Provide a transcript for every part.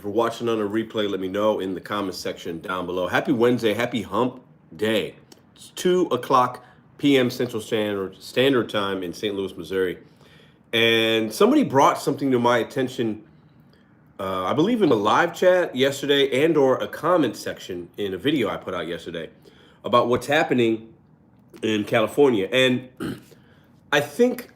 If you're watching on a replay, let me know in the comments section down below. Happy Wednesday, happy hump day. It's 2 o'clock p.m. Central Standard Time in St. Louis, Missouri. And somebody brought something to my attention, I believe in a live chat yesterday and or a comment section in a video I put out yesterday about what's happening in California. And I think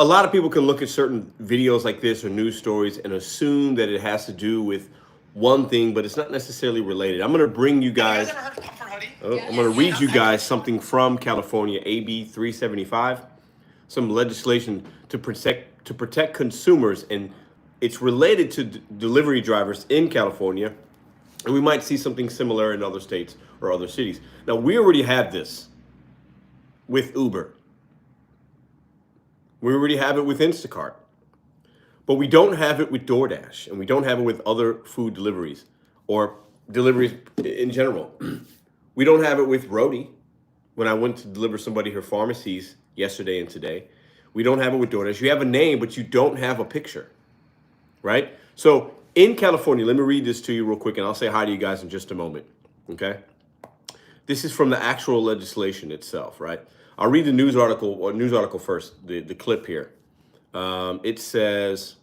a lot of people can look at certain videos like this or news stories and assume that it has to do with one thing, but it's not necessarily related. I'm going to bring you guys, I'm going to read you guys something from California, AB 375, some legislation to protect consumers, and it's related to delivery drivers in California, and we might see something similar in other states or other cities. Now, we already have this with Uber. We already have it with Instacart, but we don't have it with DoorDash, and we don't have it with other food deliveries or deliveries in general. We don't have it with Rody when I went to deliver somebody her pharmacies yesterday and today. We don't have it with DoorDash. You have a name, but you don't have a picture, right? So in California, let me read this to you real quick, and I'll say hi to you guys in just a moment, okay? This is from the actual legislation itself, right? I'll read the news article first, the clip here. It says,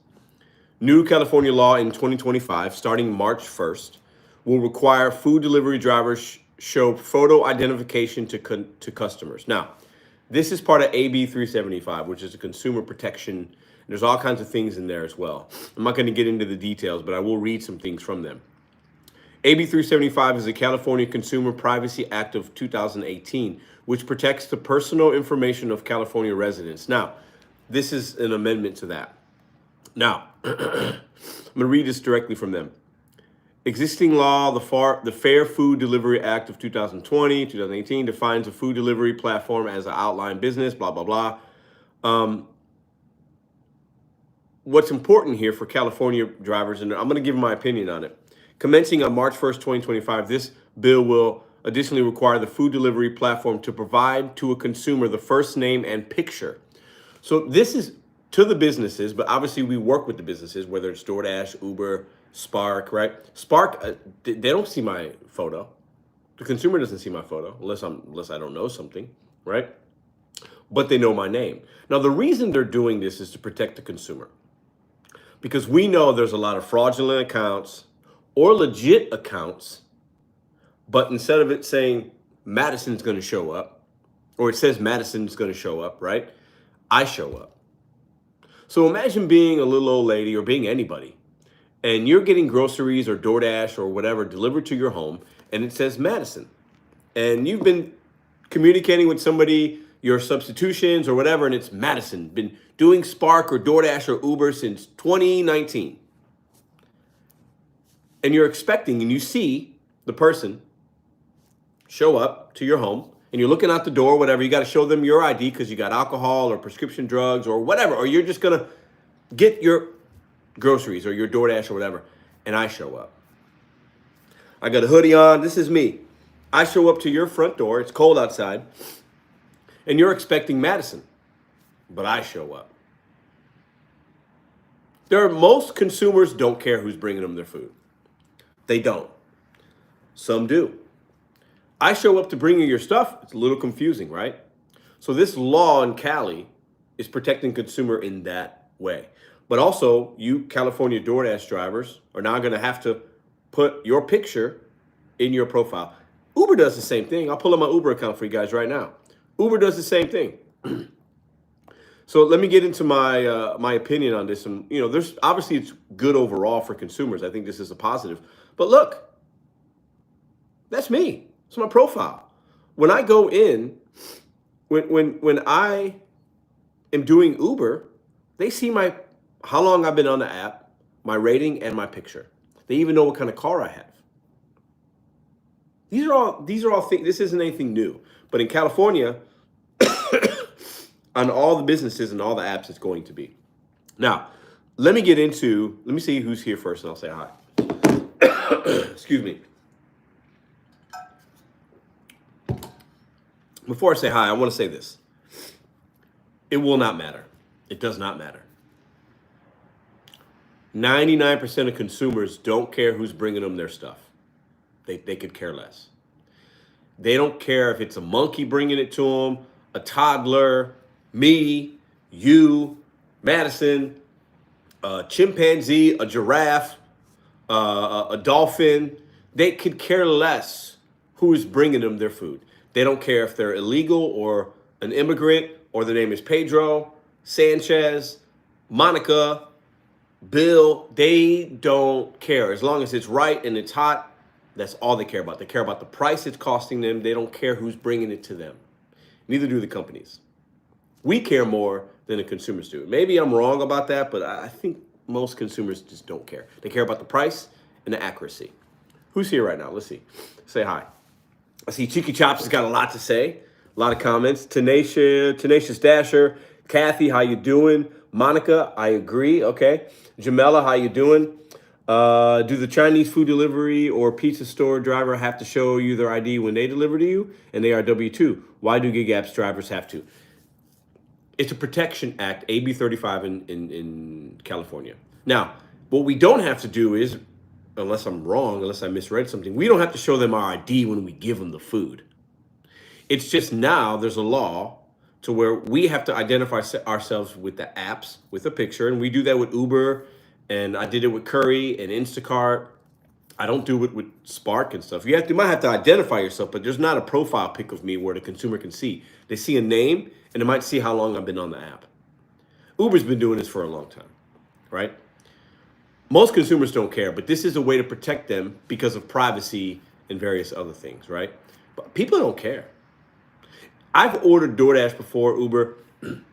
new California law in 2025, starting March 1st, will require food delivery drivers show photo identification to customers. Now, this is part of AB 375, which is a consumer protection. There's all kinds of things in there as well. I'm not going to get into the details, but I will read some things from them. AB 375 is the California Consumer Privacy Act of 2018, which protects the personal information of California residents. Now, this is an amendment to that. Now, I'm going to read this directly from them. Existing law, the Fair Food Delivery Act of 2018 defines a food delivery platform as an outline business, blah, blah, blah. What's important here for California drivers, and I'm going to give my opinion on it. Commencing on March 1st, 2025, this bill will additionally require the food delivery platform to provide to a consumer the first name and picture. So this is to the businesses, but obviously we work with the businesses, whether it's DoorDash, Uber, Spark, right? Spark, they don't see my photo. The consumer doesn't see my photo unless I don't know something, right? But they know my name. Now, the reason they're doing this is to protect the consumer, because we know there's a lot of fraudulent accounts or legit accounts, but instead of it saying Madison's going to show up, or it says Madison's going to show up, right? I show up. So imagine being a little old lady or being anybody, and you're getting groceries or DoorDash or whatever delivered to your home, and it says Madison. And you've been communicating with somebody, your substitutions or whatever, and it's Madison. Been doing Spark or DoorDash or Uber since 2019. And you're expecting, and you see the person show up to your home, and you're looking out the door, whatever. You got to show them your ID because you got alcohol or prescription drugs or whatever, or you're just going to get your groceries or your DoorDash or whatever, and I show up. I got a hoodie on. This is me. I show up to your front door. It's cold outside, and you're expecting Madison, but I show up. Most consumers don't care who's bringing them their food. They don't. Some do. I show up to bring you your stuff. It's a little confusing, right? So this law in Cali is protecting consumer in that way. But also, you California DoorDash drivers are now going to have to put your picture in your profile. Uber does the same thing. I'll pull up my Uber account for you guys right now. Uber does the same thing. So let me get into my opinion on this. And there's obviously it's good overall for consumers. I think this is a positive. But look, that's me. It's my profile. When I go in, when I am doing Uber, they see how long I've been on the app, my rating, and my picture. They even know what kind of car I have. These are all things. This isn't anything new. But in California, on all the businesses and all the apps, it's going to be. Now, let me see who's here first, and I'll say hi. Excuse me. Before I say hi, I want to say this. It will not matter. It does not matter. 99% of consumers don't care who's bringing them their stuff. They could care less. They don't care if it's a monkey bringing it to them, a toddler, me, you, Madison, a chimpanzee, a giraffe, a dolphin. They could care less who is bringing them their food. They don't care if they're illegal or an immigrant or their name is Pedro, Sanchez, Monica, Bill. They don't care. As long as it's right and it's hot, that's all they care about. They care about the price it's costing them. They don't care who's bringing it to them. Neither do the companies. We care more than the consumers do. Maybe I'm wrong about that, but I think most consumers just don't care. They care about the price and the accuracy. Who's here right now? Let's see. Say hi. I see Cheeky Chops has got a lot to say, a lot of comments. Tenacious Dasher, Kathy, how you doing? Monica, I agree. Okay. Jamela, how you doing? Do the Chinese food delivery or pizza store driver have to show you their ID when they deliver to you and they are W-2? Why do gig apps drivers have to? It's a protection act, AB 35 in California. Now, what we don't have to do is, unless I'm wrong, unless I misread something, we don't have to show them our ID when we give them the food. It's just now there's a law to where we have to identify ourselves with the apps, with a picture, and we do that with Uber, and I did it with Curry and Instacart. I don't do it with Spark and stuff. You might have to identify yourself, but there's not a profile pic of me where the consumer can see. They see a name, and they might see how long I've been on the app. Uber's been doing this for a long time, right? Most consumers don't care, but this is a way to protect them because of privacy and various other things, right? But people don't care. I've ordered DoorDash before, Uber, and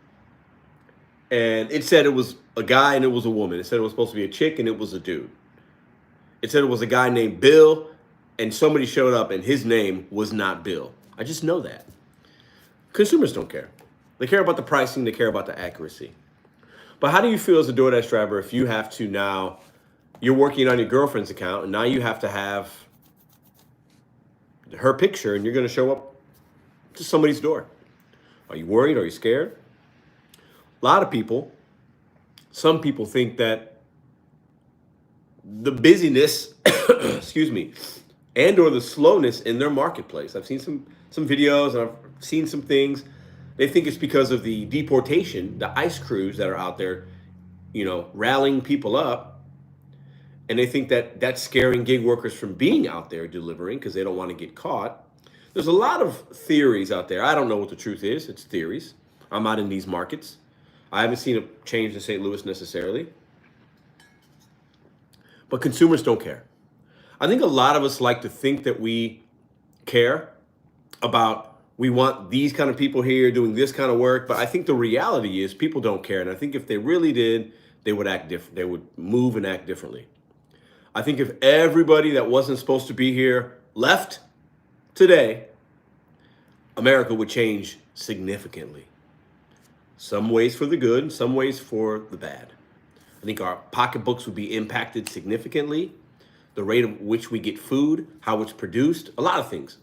it said it was a guy and it was a woman. It said it was supposed to be a chick and it was a dude. It said it was a guy named Bill, and somebody showed up and his name was not Bill. I just know that. Consumers don't care. They care about the pricing, they care about the accuracy. But how do you feel as a DoorDash driver if you have to now, you're working on your girlfriend's account, and now you have to have her picture and you're going to show up to somebody's door? Are you worried? Are you scared? A lot of people, some people think that the busyness, excuse me, and or the slowness in their marketplace. I've seen some videos, and I've seen some things. They think it's because of the deportation, the ICE crews that are out there, rallying people up. And they think that that's scaring gig workers from being out there delivering because they don't want to get caught. There's a lot of theories out there. I don't know what the truth is. It's theories. I'm not in these markets. I haven't seen a change in St. Louis necessarily. But consumers don't care. I think a lot of us like to think that we care about, we want these kind of people here doing this kind of work. But I think the reality is people don't care. And I think if they really did, they would act different. They would move and act differently. I think if everybody that wasn't supposed to be here left today, America would change significantly. Some ways for the good, some ways for the bad. I think our pocketbooks would be impacted significantly. The rate of which we get food, how it's produced, a lot of things.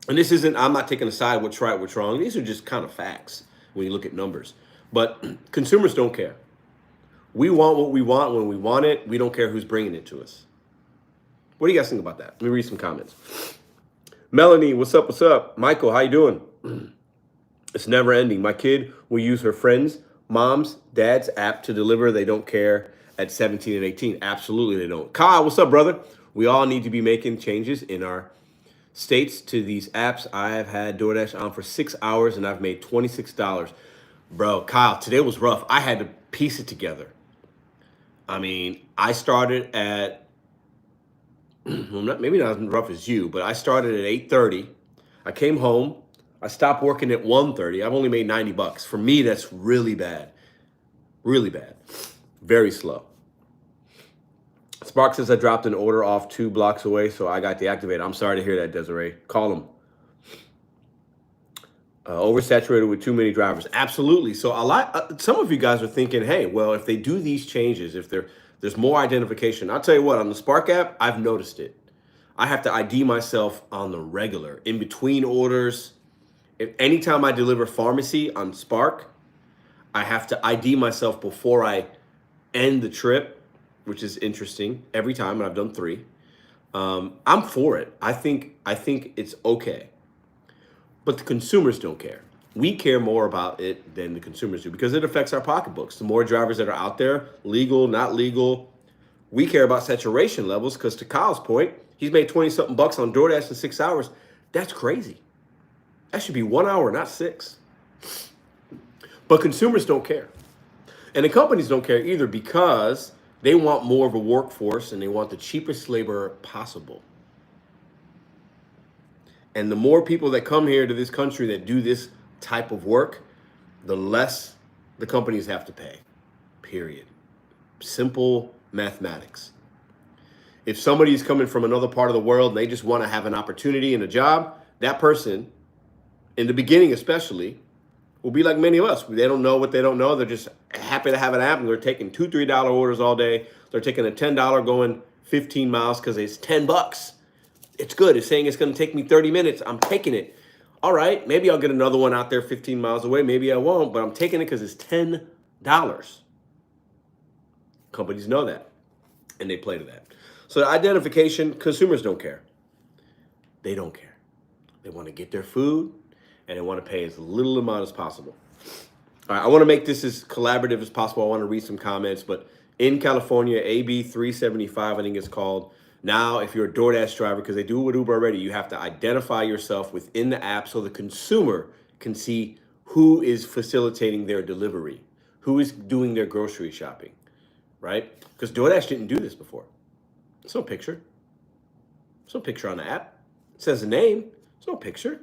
And this isn't, I'm not taking a side what's right, what's wrong. These are just kind of facts when you look at numbers. But consumers don't care. We want what we want when we want it. We don't care who's bringing it to us. What do you guys think about that? Let me read some comments. Melanie, what's up? What's up? Michael, how you doing? It's never ending. My kid will use her friends, mom's, dad's app to deliver. They don't care at 17 and 18. Absolutely they don't. Kyle, what's up, brother? We all need to be making changes in our states to these apps. I have had DoorDash on for 6 hours and I've made $26. Bro, Kyle, today was rough. I had to piece it together. I mean, I started at, well, maybe not as rough as you, but I started at 8:30. I came home. I stopped working at 1:30. I've only made $90. For me, that's really bad. Really bad. Very slow. Spark says I dropped an order off 2 blocks away, so I got deactivated. I'm sorry to hear that, Desiree. Call him. Oversaturated with too many drivers. Absolutely. So some of you guys are thinking, hey, well, if they do these changes, if there's more identification, I'll tell you what, on the Spark app, I've noticed it. I have to ID myself on the regular, in between orders. Anytime I deliver pharmacy on Spark, I have to ID myself before I end the trip. which is interesting every time, and I've done 3. I'm for it. I think it's okay. But the consumers don't care. We care more about it than the consumers do because it affects our pocketbooks. The more drivers that are out there, legal, not legal, we care about saturation levels because to Kyle's point, he's made 20-something bucks on DoorDash in 6 hours. That's crazy. That should be 1 hour, not 6. But consumers don't care. And the companies don't care either because they want more of a workforce and they want the cheapest labor possible. And the more people that come here to this country that do this type of work, the less the companies have to pay, period. Simple mathematics. If somebody's coming from another part of the world and they just want to have an opportunity and a job, that person, in the beginning especially, will be like many of us. They don't know what they don't know. They're just happy to have an app and they're taking $2, $3 orders all day. They're taking a $10 going 15 miles because it's $10. It's good. It's saying it's going to take me 30 minutes. I'm taking it. All right, maybe I'll get another one out there 15 miles away. Maybe I won't, but I'm taking it because it's $10. Companies know that, and they play to that. So the identification, consumers don't care. They don't care. They want to get their food, and they want to pay as little amount as possible. All right, I want to make this as collaborative as possible. I want to read some comments, but in California, AB 375, I think it's called. Now, if you're a DoorDash driver, because they do it with Uber already, you have to identify yourself within the app so the consumer can see who is facilitating their delivery, who is doing their grocery shopping, right? Because DoorDash didn't do this before. There's no picture. There's no picture on the app. It says a name. There's no picture.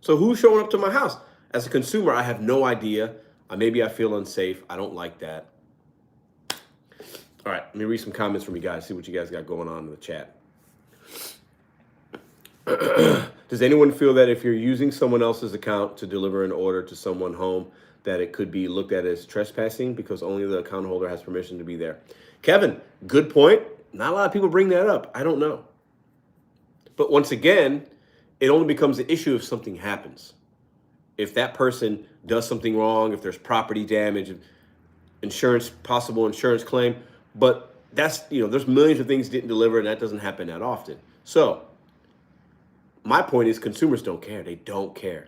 So who's showing up to my house? As a consumer, I have no idea. Maybe I feel unsafe. I don't like that. All right, let me read some comments from you guys, see what you guys got going on in the chat. Does anyone feel that if you're using someone else's account to deliver an order to someone home, that it could be looked at as trespassing because only the account holder has permission to be there? Kevin, good point. Not a lot of people bring that up. I don't know. But once again, it only becomes an issue if something happens. If that person does something wrong, if there's property damage, insurance, possible insurance claim. But that's, there's millions of things didn't deliver, and that doesn't happen that often. So my point is consumers don't care. They don't care.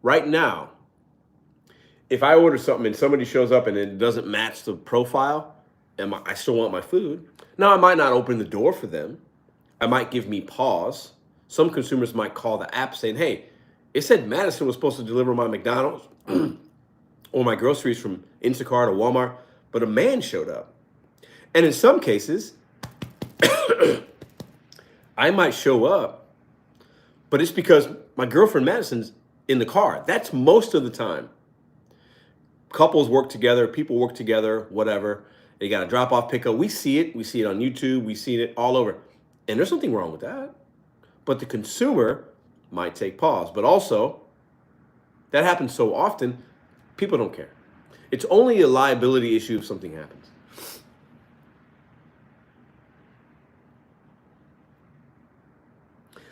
Right now, if I order something and somebody shows up and it doesn't match the profile, and I still want my food, now I might not open the door for them. I might give me pause. Some consumers might call the app saying, hey, it said Madison was supposed to deliver my McDonald's or my groceries from Instacart or Walmart, but a man showed up. And in some cases, I might show up, but it's because my girlfriend Madison's in the car. That's most of the time. Couples work together, people work together, whatever. They got a drop-off pickup. We see it. We see it on YouTube. We see it all over. And there's nothing wrong with that. But the consumer might take pause. But also, that happens so often, people don't care. It's only a liability issue if something happens.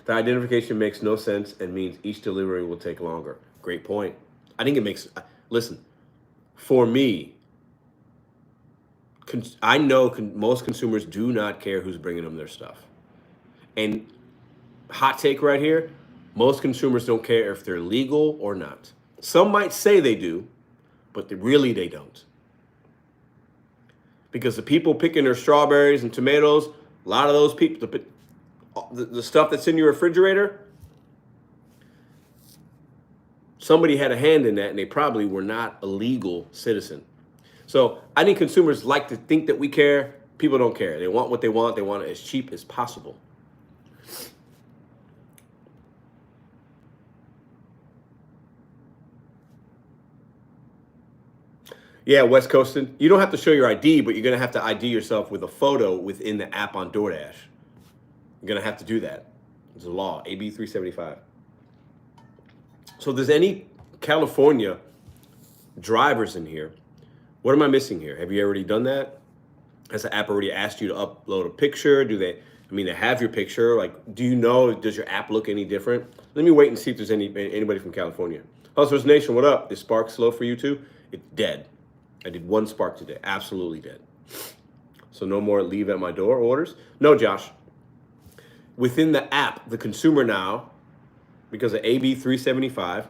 The identification makes no sense and means each delivery will take longer. Great point. I think it makes, listen, for me, I know most consumers do not care who's bringing them their stuff. And hot take right here, most consumers don't care if they're legal or not. Some might say they do, but they don't. Because the people picking their strawberries and tomatoes, a lot of those people, the stuff that's in your refrigerator, somebody had a hand in that and they probably were not a legal citizen. So I think consumers like to think that we care. People don't care. They want what they want. They want it as cheap as possible. Yeah, West Coastin, you don't have to show your ID, but you're going to have to ID yourself with a photo within the app on DoorDash. You're going to have to do that. It's a law, AB 375. So if there's any California drivers in here, what am I missing here? Have you already done that? Has the app already asked you to upload a picture? They have your picture. Like, do you know, does your app look any different? Let me wait and see if there's anybody from California. Hustlers Nation, what up? Is Spark slow for you too? It's dead. I did 1 spark today. Absolutely did. So no more leave at my door orders. No, Josh. Within the app, the consumer now, because of AB 375,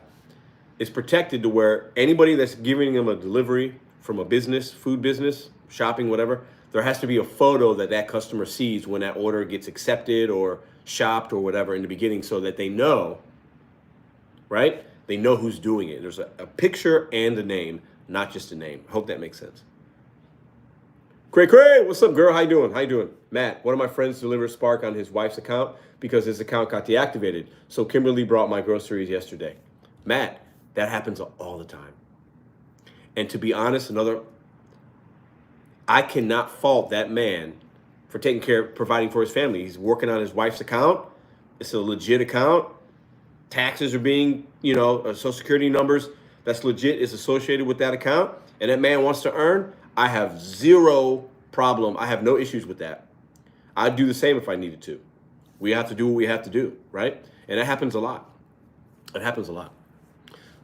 is protected to where anybody that's giving them a delivery from a business, food business, shopping, whatever, there has to be a photo that that customer sees when that order gets accepted or shopped or whatever in the beginning, so that they know, right? They know who's doing it. There's a picture and a name, not just a name. I hope that makes sense. Cray, what's up, girl? How you doing? How you doing? Matt, one of my friends delivered Spark on his wife's account because his account got deactivated. So Kimberly brought my groceries yesterday. Matt, that happens all the time. And to be honest, I cannot fault that man for taking care, providing for his family. He's working on his wife's account. It's a legit account. Taxes are being, Social Security numbers that's legit is associated with that account. And that man wants to earn. I have zero problem. I have no issues with that. I'd do the same if I needed to. We have to do what we have to do, right? And it happens a lot. It happens a lot.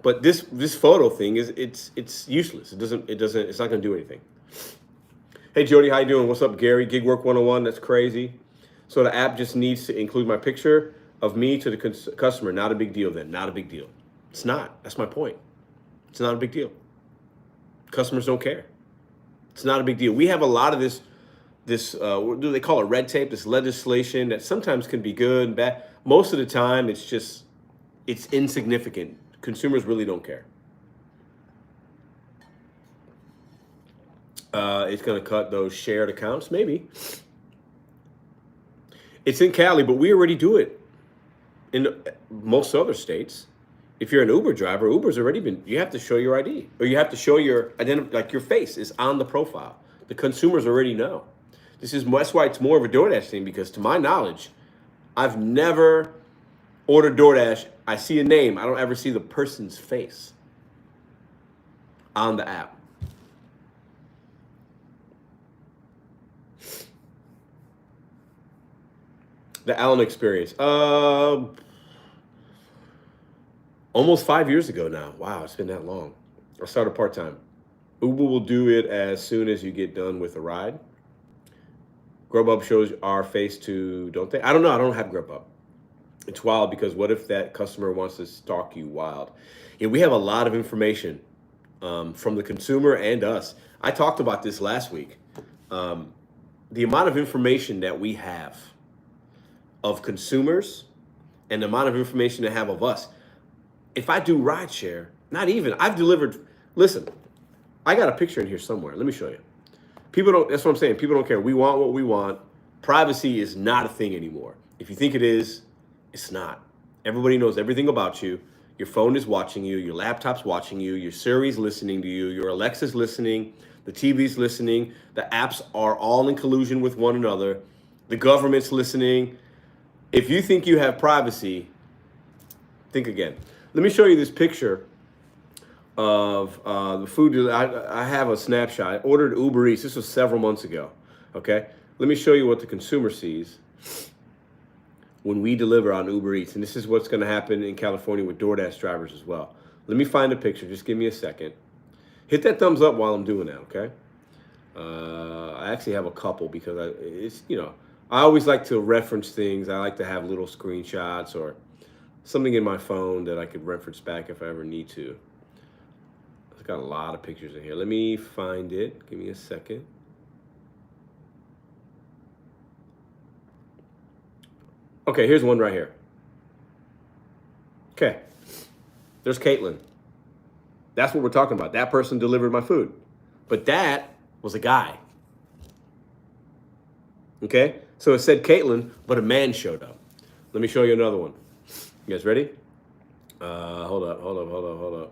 But this photo thing it's useless. It's not going to do anything. Hey Jody, how you doing? What's up, Gary? Gig Work 101. That's crazy. So the app just needs to include my picture of me to the customer. Not a big deal then. Not a big deal. It's not. That's my point. It's not a big deal. Customers don't care. It's not a big deal. We have a lot of this what do they call it, red tape, this legislation that sometimes can be good and bad. Most of the time, it's insignificant. Consumers really don't care. It's going to cut those shared accounts, maybe. It's in Cali, but we already do it in most other states. If you're an Uber driver, Uber's already you have to show your ID, or you have to show your like your face is on the profile. The consumers already know. That's why it's more of a DoorDash thing, because to my knowledge, I've never ordered DoorDash. I see a name. I don't ever see the person's face on the app. The Allen experience. Almost 5 years ago now. Wow, it's been that long. I started part-time. Uber will do it as soon as you get done with a ride. Grubhub shows our face too, don't they? I don't know. I don't have Grubhub. It's wild, because what if that customer wants to stalk you wild? Yeah, we have a lot of information from the consumer and us. I talked about this last week. The amount of information that we have of consumers and the amount of information they have of us. If I do rideshare, I've delivered, listen, I got a picture in here somewhere. Let me show you. That's what I'm saying. People don't care. We want what we want. Privacy is not a thing anymore. If you think it is, it's not. Everybody knows everything about you. Your phone is watching you. Your laptop's watching you. Your Siri's listening to you. Your Alexa's listening. The TV's listening. The apps are all in collusion with one another. The government's listening. If you think you have privacy, think again. Let me show you this picture of the food. I have a snapshot. I ordered Uber Eats. This was several months ago. Okay, let me show you what the consumer sees when we deliver on Uber Eats. And this is what's going to happen in California with DoorDash drivers as well. Let me find a picture. Just give me a second. Hit that thumbs up while I'm doing that, okay? I actually have a couple, because I always like to reference things. I like to have little screenshots or something in my phone that I could reference back if I ever need to. I've got a lot of pictures in here. Let me find it. Give me a second. Okay, here's one right here. Okay, there's Caitlin. That's what we're talking about. That person delivered my food. But that was a guy. Okay, so it said Caitlin, but a man showed up. Let me show you another one. You guys ready? Hold up.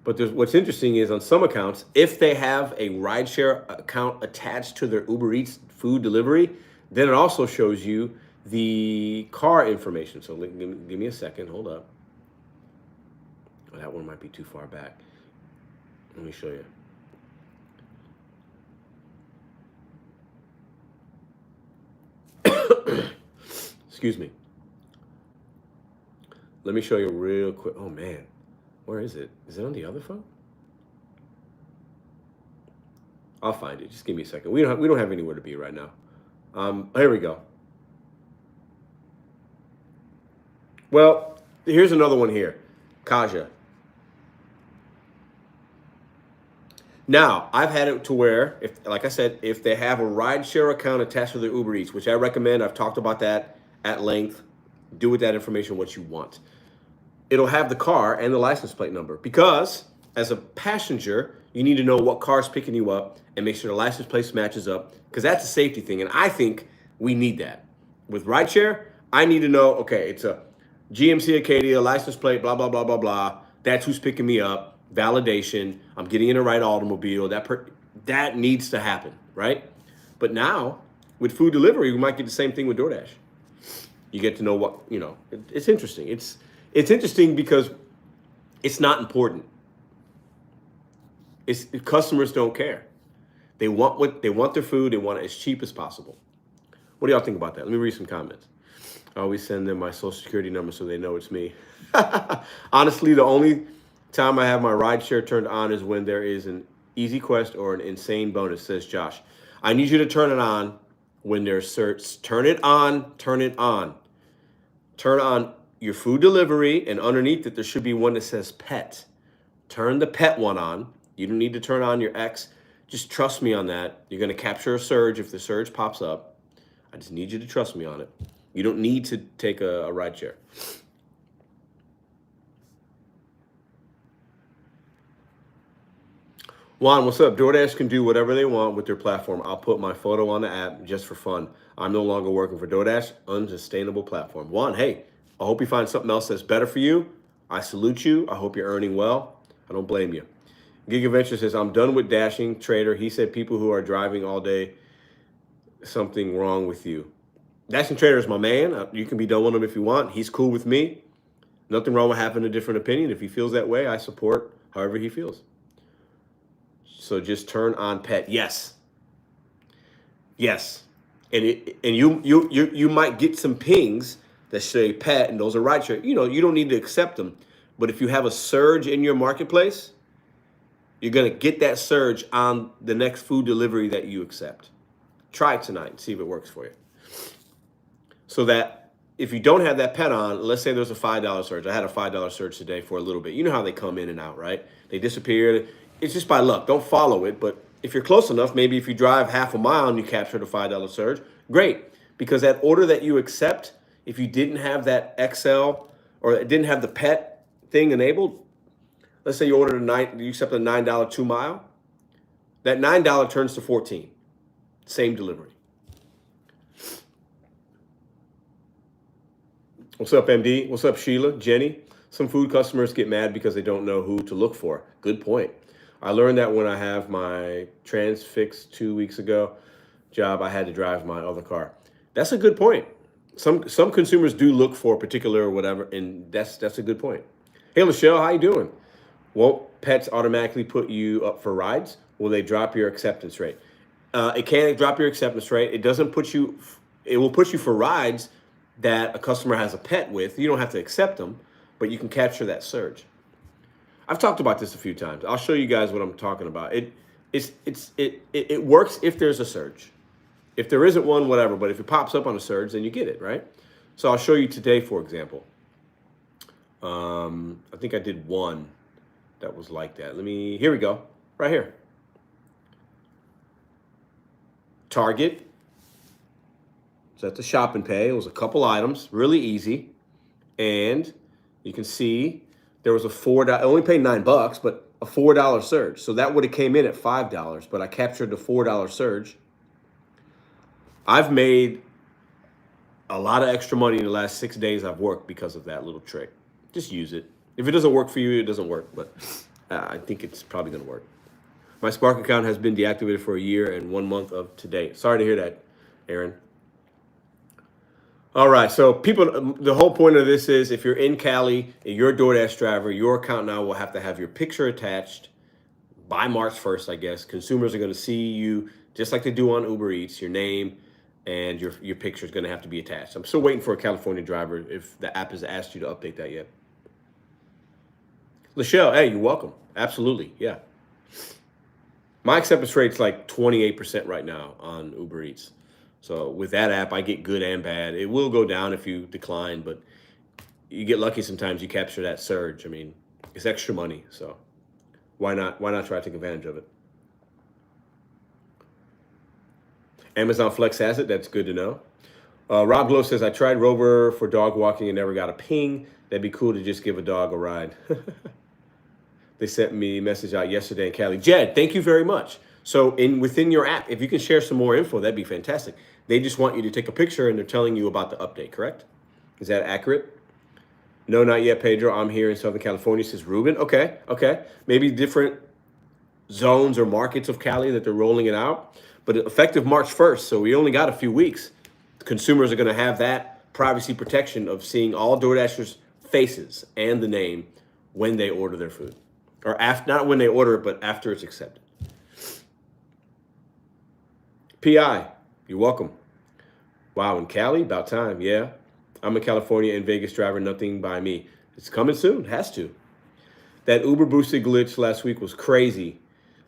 But what's interesting is on some accounts, if they have a rideshare account attached to their Uber Eats food delivery, then it also shows you the car information. So give me a second. Hold up. Oh, that one might be too far back. Let me show you. Excuse me. Let me show you real quick. Oh man, where is it? Is it on the other phone? I'll find it. Just give me a second. We don't have anywhere to be right now. Here we go. Well, here's another one here. Kaja. Now, I've had it to where, like I said, if they have a rideshare account attached to their Uber Eats, which I recommend, I've talked about that at length, do with that information what you want. It'll have the car and the license plate number, because as a passenger, you need to know what car's picking you up and make sure the license plate matches up, because that's a safety thing, and I think we need that. With rideshare, I need to know, okay, it's a GMC Acadia, license plate, blah, blah, blah, blah, blah. That's who's picking me up. Validation, I'm getting in the right automobile. That needs to happen, right? But now, with food delivery, we might get the same thing with DoorDash. You get to know what, it's interesting. It's interesting because it's not important. Customers don't care. They want their food, they want it as cheap as possible. What do y'all think about that? Let me read some comments. I always send them my social security number so they know it's me. Honestly, the only time I have my rideshare turned on is when there is an easy quest or an insane bonus, says Josh. I need you to turn it on when there's certs. Turn it on, turn it on. Turn on your food delivery, and underneath it, there should be one that says pet. Turn the pet one on. You don't need to turn on your X. Just trust me on that. You're going to capture a surge if the surge pops up. I just need you to trust me on it. You don't need to take a rideshare. Juan, what's up? DoorDash can do whatever they want with their platform. I'll put my photo on the app just for fun. I'm no longer working for DoorDash. Unsustainable platform. Juan, hey, I hope you find something else that's better for you. I salute you. I hope you're earning well. I don't blame you. Gigaventure says, I'm done with dashing. Trader, he said people who are driving all day, something wrong with you. Dashing Trader is my man. You can be done with him if you want. He's cool with me. Nothing wrong with having a different opinion. If he feels that way, I support however he feels. So just turn on pet. Yes. Yes. And you might get some pings that say pet, and those are rideshare. You don't need to accept them. But if you have a surge in your marketplace, you're going to get that surge on the next food delivery that you accept. Try it tonight and see if it works for you. So that if you don't have that pet on, let's say there's a $5 surge. I had a $5 surge today for a little bit. You know how they come in and out, right? They disappear. It's just by luck. Don't follow it. But if you're close enough, maybe if you drive half a mile and you capture the $5 surge, great. Because that order that you accept, if you didn't have that XL or it didn't have the pet thing enabled, let's say you ordered you accept a $9 2 mile, that $9 turns to $14. Same delivery. What's up, MD? What's up, Sheila? Jenny? Some food customers get mad because they don't know who to look for. Good point. I learned that when I have my transfix 2 weeks ago job, I had to drive my other car. That's a good point. Some consumers do look for a particular or whatever, and that's a good point. Hey, Michelle, how you doing? Won't pets automatically put you up for rides? Will they drop your acceptance rate? It can drop your acceptance rate. It doesn't put you, it will put you for rides that a customer has a pet with. You don't have to accept them, but you can capture that surge. I've talked about this a few times. I'll show you guys what I'm talking about. It works if there's a surge. If there isn't one, whatever, but if it pops up on a surge, then you get it, right? So I'll show you today, for example. I think I did one that was like that. Here we go, right here. Target. So that's a shop and pay. It was a couple items, really easy. And you can see there was a $4, I only paid $9, but a $4 surge. So that would have came in at $5, but I captured the $4 surge. I've made a lot of extra money in the last 6 days I've worked because of that little trick. Just use it. If it doesn't work for you, it doesn't work, but I think it's probably gonna work. My Spark account has been deactivated for a year and 1 month of today. Sorry to hear that, Aaron. All right, so people, the whole point of this is if you're in Cali and you're a DoorDash driver, your account now will have to have your picture attached by March 1st, I guess. Consumers are gonna see you just like they do on Uber Eats, your name and your picture is gonna have to be attached. I'm still waiting for a California driver if the app has asked you to update that yet. Lachelle, hey, you're welcome. Absolutely, yeah. My acceptance rate's like 28% right now on Uber Eats. So with that app, I get good and bad. It will go down if you decline, but you get lucky sometimes. You capture that surge. I mean, it's extra money, so why not? Why not try to take advantage of it? Amazon Flex has it. That's good to know. Rob Glow says, I tried Rover for dog walking and never got a ping. That'd be cool to just give a dog a ride. They sent me a message out yesterday in Cali. Jed, thank you very much. So within your app, if you can share some more info, that'd be fantastic. They just want you to take a picture and they're telling you about the update, correct? Is that accurate? No, not yet, Pedro. I'm here in Southern California, says Ruben. Okay. Maybe different zones or markets of Cali that they're rolling it out. But effective March 1st, so we only got a few weeks. Consumers are going to have that privacy protection of seeing all DoorDashers' faces and the name when they order their food. Or after, not when they order it, but after it's accepted. PI, you're welcome. Wow, in Cali, about time, yeah. I'm a California and Vegas driver, nothing by me. It's coming soon, has to. That Uber boosted glitch last week was crazy.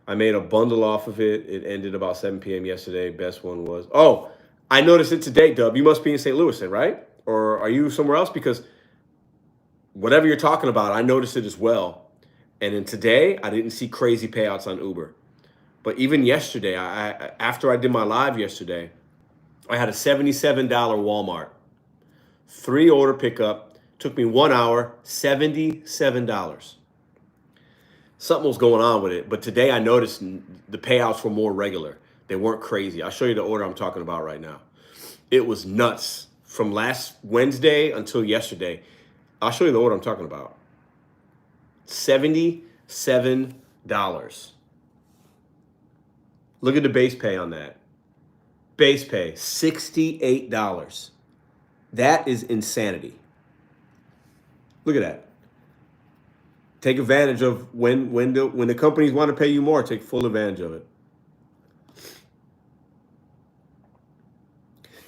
I made a bundle off of it. It ended about 7 p.m. yesterday. Best one was, oh, I noticed it today, Dub. You must be in St. Louis then, right? Or are you somewhere else? Because whatever you're talking about, I noticed it as well. And then today, I didn't see crazy payouts on Uber. But even yesterday, after I did my live yesterday, I had a $77 Walmart. 3 order pickup. Took me 1 hour, $77. Something was going on with it. But today, I noticed the payouts were more regular. They weren't crazy. I'll show you the order I'm talking about right now. It was nuts. From last Wednesday until yesterday. I'll show you the order I'm talking about. $77. Look at the base pay on that. Base pay, $68. That is insanity. Look at that. Take advantage of when the companies want to pay you more, take full advantage of it.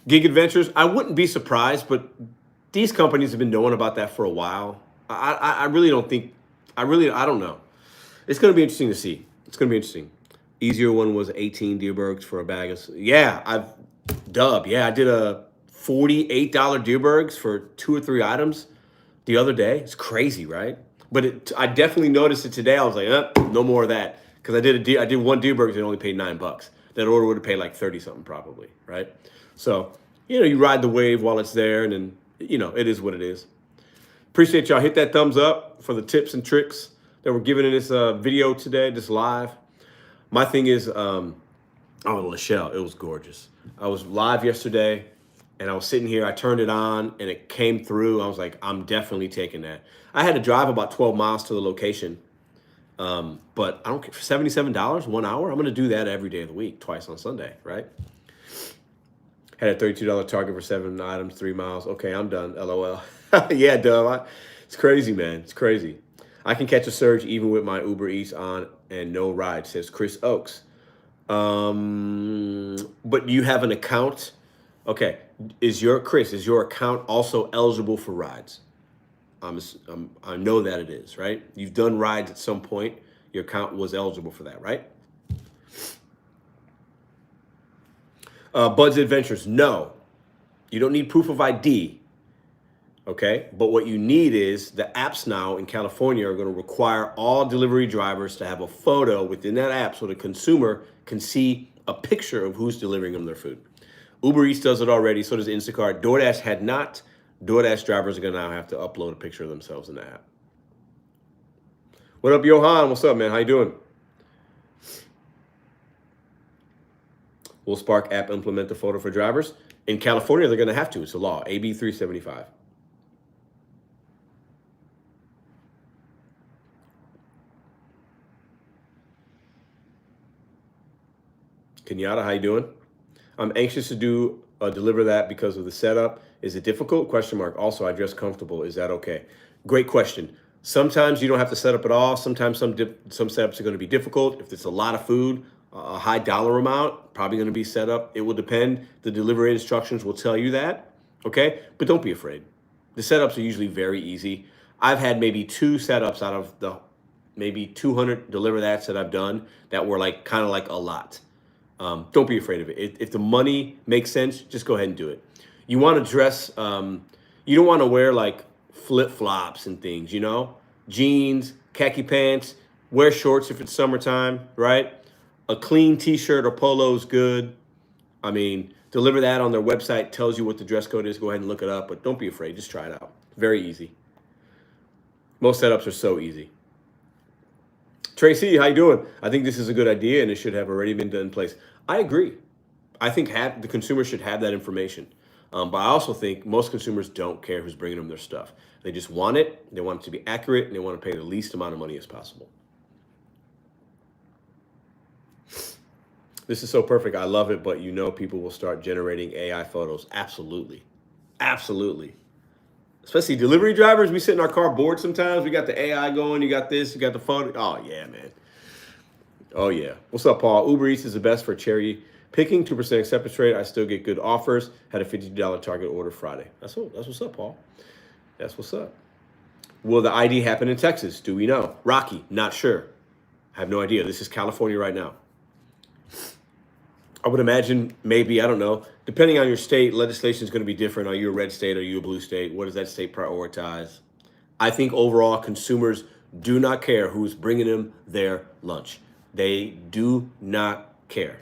Gig Adventures, I wouldn't be surprised, but these companies have been knowing about that for a while. I really don't think, I don't know. It's going to be interesting to see. It's going to be interesting. Easier one was 18 Deerbergs for a bag of, yeah, I did a $48 Deerbergs for 2 or 3 items the other day. It's crazy, right? But I definitely noticed it today. I was like, no more of that. Because I did 1 Deerbergs and only paid $9. That order would have paid like 30 something probably, right? So, you ride the wave while it's there, and then, it is what it is. Appreciate y'all. Hit that thumbs up for the tips and tricks that we're giving in this video today, this live. My thing is, Lachelle, it was gorgeous. I was live yesterday, and I was sitting here. I turned it on, and it came through. I was like, I'm definitely taking that. I had to drive about 12 miles to the location, but I don't care. For $77, 1 hour, I'm going to do that every day of the week, twice on Sunday, right? Had a $32 target for 7 items, 3 miles. Okay, I'm done. LOL. Yeah, Dub. It's crazy, man. It's crazy. I can catch a surge even with my Uber Eats on and no ride, says Chris Oakes. But you have an account. Okay. Is your account also eligible for rides? I know that it is, right? You've done rides at some point. Your account was eligible for that, right? Bud's Adventures, no. You don't need proof of ID, okay? But what you need is the apps now in California are going to require all delivery drivers to have a photo within that app so the consumer can see a picture of who's delivering them their food. Uber Eats does it already, so does Instacart. DoorDash had not. DoorDash drivers are going to now have to upload a picture of themselves in the app. What up, Johan? What's up, man? How you doing? Will Spark app implement the photo for drivers? In California, they're going to have to. It's a law, AB 375. Kenyatta, how you doing? I'm anxious to deliver that because of the setup. Is it difficult? Question mark. Also, I dress comfortable. Is that okay? Great question. Sometimes you don't have to set up at all. Sometimes some setups are going to be difficult. If it's a lot of food, a high dollar amount, probably going to be set up. It will depend. The delivery instructions will tell you that, okay? But don't be afraid. The setups are usually very easy. I've had maybe 2 setups out of the maybe 200 deliver that's that I've done that were like kind of like a lot. Don't be afraid of it. If the money makes sense, just go ahead and do it. You want to dress, you don't want to wear like flip flops and things, you know, jeans, khaki pants, wear shorts if it's summertime, right? A clean t-shirt or polo is good. I mean, deliver that on their website, tells you what the dress code is. Go ahead and look it up, but don't be afraid. Just try it out. Very easy. Most setups are so easy. Tracy, how you doing? I think this is a good idea and it should have already been done in place. I agree. I think the consumer should have that information. But I also think most consumers don't care who's bringing them their stuff. They just want it. They want it to be accurate and they want to pay the least amount of money as possible. This is so perfect. I love it, but you know people will start generating AI photos. Absolutely. Absolutely. Especially delivery drivers. We sit in our car bored sometimes. We got the AI going. You got this. You got the photo. Oh, yeah, man. Oh, yeah. What's up, Paul? Uber Eats is the best for cherry picking. 2% acceptance rate. I still get good offers. Had a $50 target order Friday. That's what's up, Paul. That's what's up. Will the ID happen in Texas? Do we know? Rocky, not sure. I have no idea. This is California right now. I would imagine maybe, I don't know, depending on your state, legislation is going to be different. Are you a red state? Are you a blue state? What does that state prioritize? I think overall consumers do not care who's bringing them their lunch. They do not care.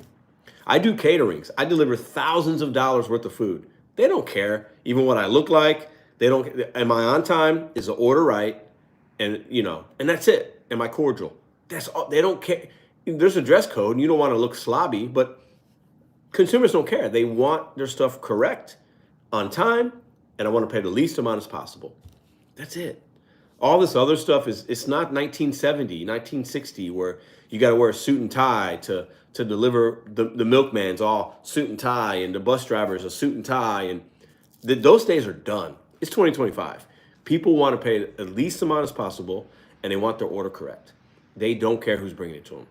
I do caterings. I deliver thousands of dollars worth of food. They don't care even what I look like. They don't, am I on time? Is the order right? And, you know, and that's it. Am I cordial? That's all. They don't care. There's a dress code and you don't want to look slobby, but consumers don't care. They want their stuff correct, on time, and I want to pay the least amount as possible. That's it. All this other stuff it's not 1970, 1960, where you got to wear a suit and tie to deliver the milkman's all suit and tie, and the bus driver's a suit and tie, and those days are done. It's 2025. People want to pay the least amount as possible, and they want their order correct. They don't care who's bringing it to them.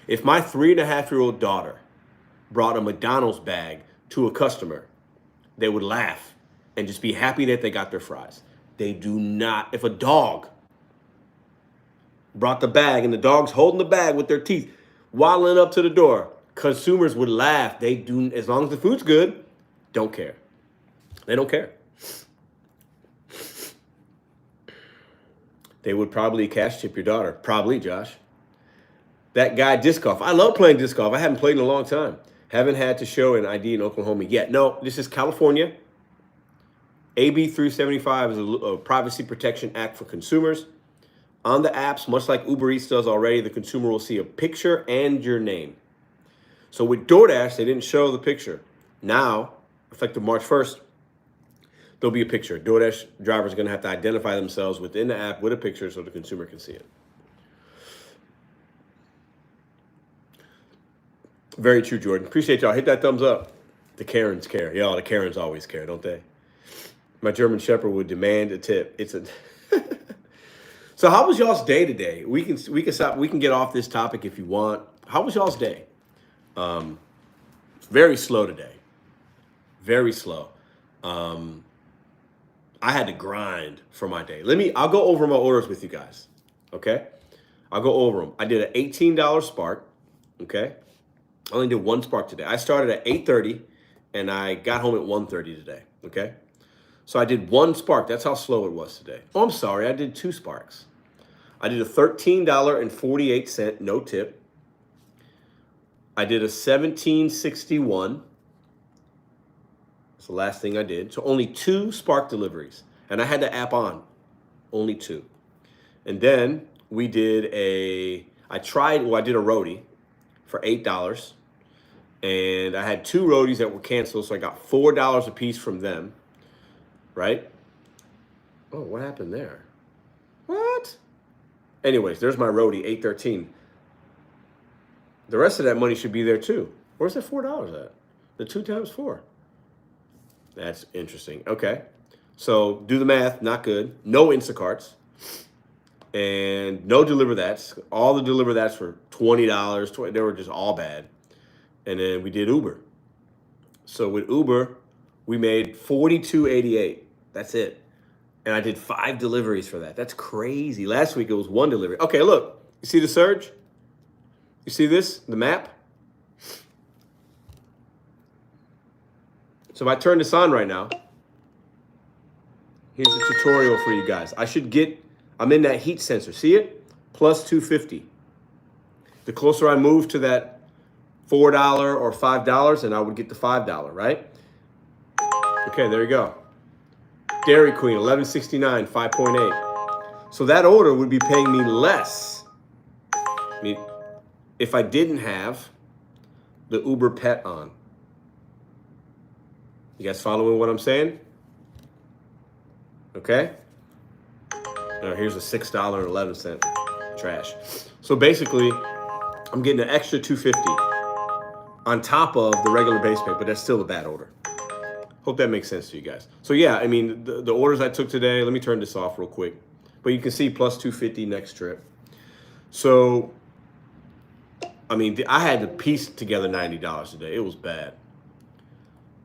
If my 3.5-year-old daughter brought a McDonald's bag to a customer, they would laugh and just be happy that they got their fries. They do not. If a dog brought the bag and the dog's holding the bag with their teeth, waddling up to the door, consumers would laugh. They do, as long as the food's good, don't care. They don't care. They would probably cash tip your daughter. Probably, Josh. That guy, disc golf. I love playing disc golf. I haven't played in a long time. Haven't had to show an ID in Oklahoma yet. No, this is California. AB 375 is a Privacy Protection Act for consumers. On the apps, much like Uber Eats does already, the consumer will see a picture and your name. So with DoorDash, they didn't show the picture. Now, effective March 1st, there'll be a picture. DoorDash drivers are going to have to identify themselves within the app with a picture so the consumer can see it. Very true, Jordan. Appreciate y'all. Hit that thumbs up. The Karens care. Y'all, the Karens always care, don't they? My German Shepherd would demand a tip. It's a. So, how was y'all's day today? We can stop. We can get off this topic if you want. How was y'all's day? Very slow today. Very slow. I had to grind for my day. I'll go over my orders with you guys. Okay, I'll go over them. I did an $18 Spark. Okay. I only did one Spark today. I started at 8:30 and I got home at 1:30 today. Okay. So I did one Spark. That's how slow it was today. Oh, I'm sorry. I did two Sparks. I did a $13.48 no tip. I did a $17.61. That's the last thing I did. So only two Spark deliveries. And I had the app on. Only two. And then we did I did a roadie for $8. And I had two roadies that were canceled, so I got $4 a piece from them. Right? Oh, what happened there? What? Anyways, there's my roadie, $8.13. The rest of that money should be there too. Where's that $4 at? The 2 times 4. That's interesting. Okay. So do the math, not good. No Instacarts. And no Deliver That's. All the Deliver That's were $20. They were just all bad. And then we did Uber. So with Uber, we made $42.88. That's it. And I did 5 deliveries for that. That's crazy. Last week it was 1 delivery. Okay, look. You see the surge? You see this? The map? So if I turn this on right now, here's a tutorial for you guys. I'm in that heat sensor. See it? Plus 250. The closer I move to that $4 or $5, and I would get the $5, right? Okay, there you go. Dairy Queen, 1169, 5.8. So that order would be paying me less. I mean, if I didn't have the Uber Pet on. You guys following what I'm saying? Okay. Now here's a $6.11 trash. So basically, I'm getting an extra $2.50 on top of the regular base pay, but that's still a bad order. Hope that makes sense to you guys. So yeah, I mean, the orders I took today, let me turn this off real quick. But you can see plus 250 next trip. So, I mean, I had to piece together $90 today. It was bad.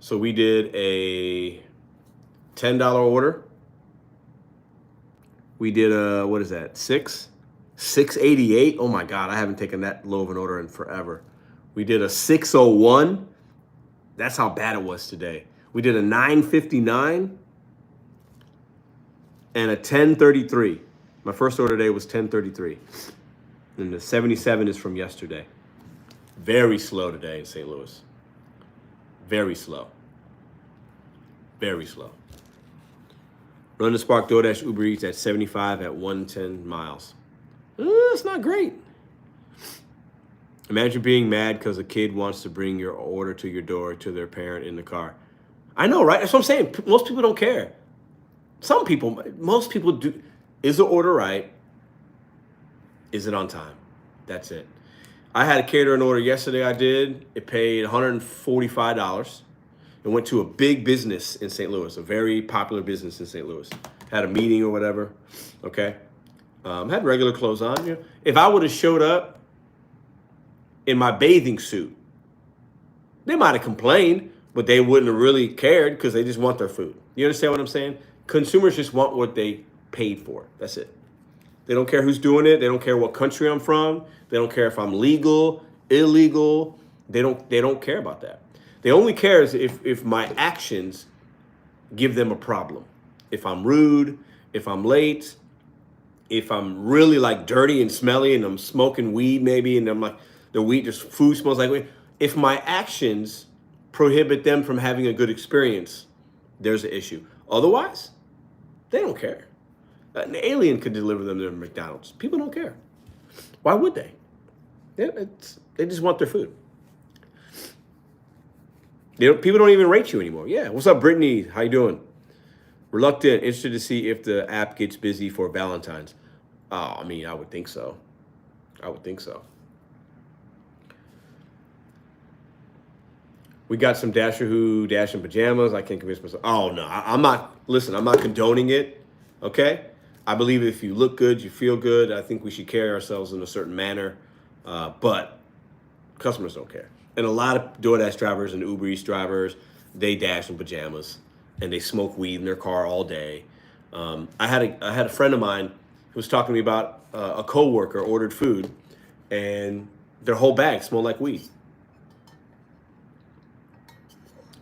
So we did a $10 order. We did a, what is that, $6.88? Oh my God, I haven't taken that low of an order in forever. We did a $6.01. That's how bad it was today. We did a $9.59 and a $10.33. My first order today was $10.33. And the 77 is from yesterday. Very slow today in St. Louis. Very slow. Very slow. Run the Spark DoorDash Uber Eats at 75 at 110 miles. That's not great. Imagine being mad because a kid wants to bring your order to your door to their parent in the car. I know, right? That's what I'm saying. Most people don't care. Most people do. Is the order right? Is it on time? That's it. I had a catering order yesterday. I did. It paid $145. It went to a big business in St. Louis, a very popular business in St. Louis. Had a meeting or whatever. Okay. Had regular clothes on. You know, if I would have showed up in my bathing suit, they might have complained, but they wouldn't have really cared because they just want their food. You understand what I'm saying? Consumers just want what they paid for. That's it. They don't care who's doing it. They don't care what country I'm from. They don't care if I'm legal, illegal. They don't care about that. They only care if my actions give them a problem. If I'm rude, if I'm late, if I'm really like dirty and smelly and I'm smoking weed maybe and I'm like the weed, just food smells like weed. If my actions prohibit them from having a good experience, there's an issue. Otherwise, they don't care. An alien could deliver them to McDonald's. People don't care. Why would they? They just want their food. People don't even rate you anymore. Yeah. What's up, Brittany? How you doing? Reluctant, interested to see if the app gets busy for Valentine's. Oh, I mean, I would think so. I would think so. We got some Dasher Who Dash in pajamas. I can't convince myself. Oh, no. I'm not. Listen, I'm not condoning it. Okay? I believe if you look good, you feel good. I think we should carry ourselves in a certain manner. But customers don't care. And a lot of DoorDash drivers and Uber Eats drivers, they dash in pajamas and they smoke weed in their car all day. I had a friend of mine who was talking to me about a coworker ordered food and their whole bag smelled like weed.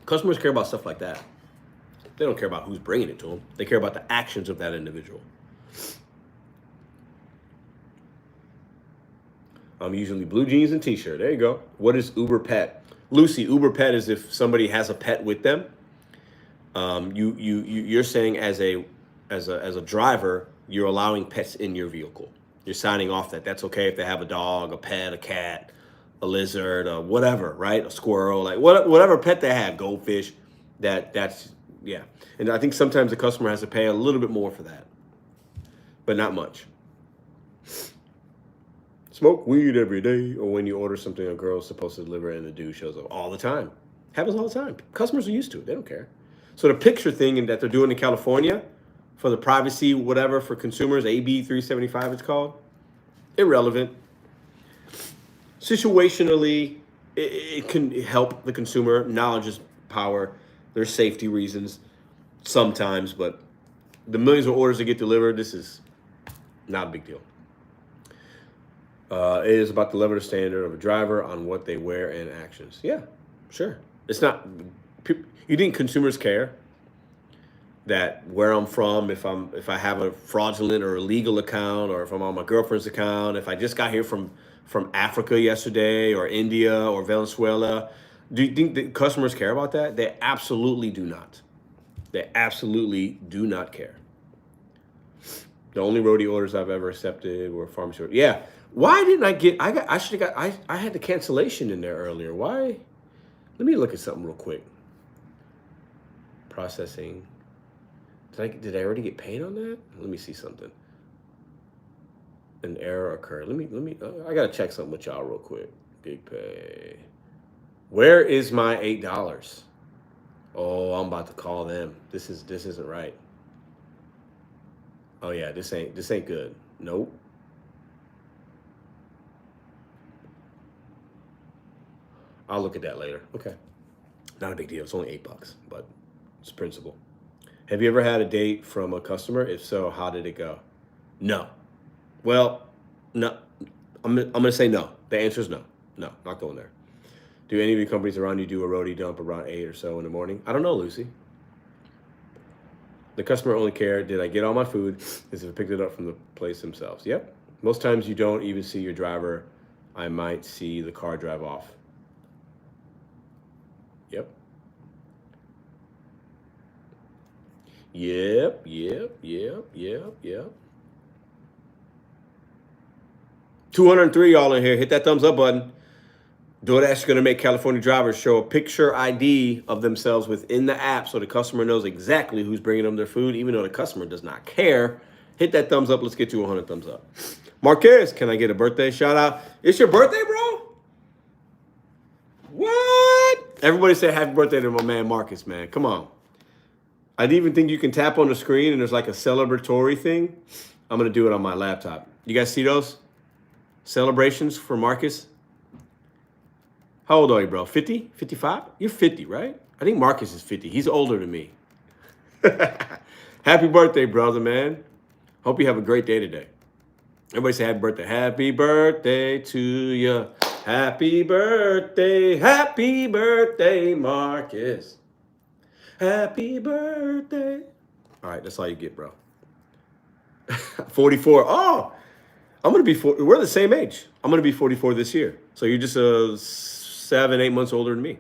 Customers care about stuff like that. They don't care about who's bringing it to them. They care about the actions of that individual. Usually blue jeans and t-shirt. There you go. What is Uber Pet? Lucy, Uber Pet is if somebody has a pet with them. You're saying as a driver, you're allowing pets in your vehicle. You're signing off that that's okay if they have a dog, a pet, a cat, a lizard, whatever, right? A squirrel, like whatever pet they have, goldfish. That's yeah. And I think sometimes the customer has to pay a little bit more for that, but not much. Smoke weed every day, or when you order something a girl's supposed to deliver and the dude shows up all the time. Happens all the time. Customers are used to it. They don't care. So the picture thing that they're doing in California for the privacy, whatever, for consumers, AB 375 it's called, irrelevant. Situationally, it can help the consumer. Knowledge is power. There's safety reasons sometimes, but the millions of orders that get delivered, this is not a big deal. It is about the level of standard of a driver on what they wear and actions. Yeah, sure. It's not. You think consumers care that where I'm from, if I have a fraudulent or illegal account, or if I'm on my girlfriend's account, if I just got here from Africa yesterday, or India, or Venezuela, do you think that customers care about that? They absolutely do not. They absolutely do not care. The only roadie orders I've ever accepted were pharmacy orders. Yeah. Why didn't I get? I had the cancellation in there earlier. Why? Let me look at something real quick. Processing. Did I already get paid on that? Let me see something. An error occurred. Let me. I gotta check something with y'all real quick. Big pay. Where is my $8? Oh, I'm about to call them. This isn't right. Oh yeah, this ain't good. Nope. I'll look at that later. Okay. Not a big deal. It's only $8, but it's principle. Have you ever had a date from a customer? If so, how did it go? No. Well, no. I'm gonna say no. The answer is no. No, not going there. Do any of your companies around you do a roadie dump around 8 or so in the morning? I don't know, Lucy. The customer only cared, did I get all my food? Is if I picked it up from the place themselves? Yep. Most times you don't even see your driver. I might see the car drive off. Yep. Yep. 203 y'all in here. Hit that thumbs up button. DoorDash is going to make California drivers show a picture ID of themselves within the app so the customer knows exactly who's bringing them their food, even though the customer does not care. Hit that thumbs up. Let's get to 100 thumbs up. Marquez, can I get a birthday shout out? It's your birthday, bro? What? Everybody say happy birthday to my man Marcus, man. Come on. I didn't even think you can tap on the screen and there's like a celebratory thing. I'm going to do it on my laptop. You guys see those celebrations for Marcus? How old are you, bro? 50? 55? You're 50, right? I think Marcus is 50. He's older than me. Happy birthday, brother, man. Hope you have a great day today. Everybody say happy birthday. Happy birthday to you. Happy birthday, Marcus. Happy birthday. All right, that's all you get, bro. 44. Oh, I'm going to be 40. We're the same age. I'm going to be 44 this year. So you're just 7-8 months older than me.